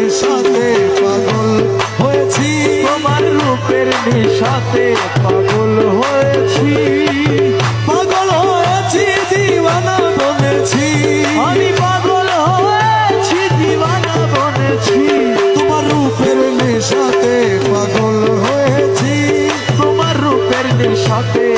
নেশাতে পাগল হয়েছি, তোমার রূপের নেশাতে পাগল হয়েছি, পাগল হয়েছি দিওয়ানা বনেছি, আমি পাগল হয়েছি দিওয়ানা বনেছি, তোমার রূপের নেশাতে পাগল হয়েছি, তোমার রূপের নেশাতে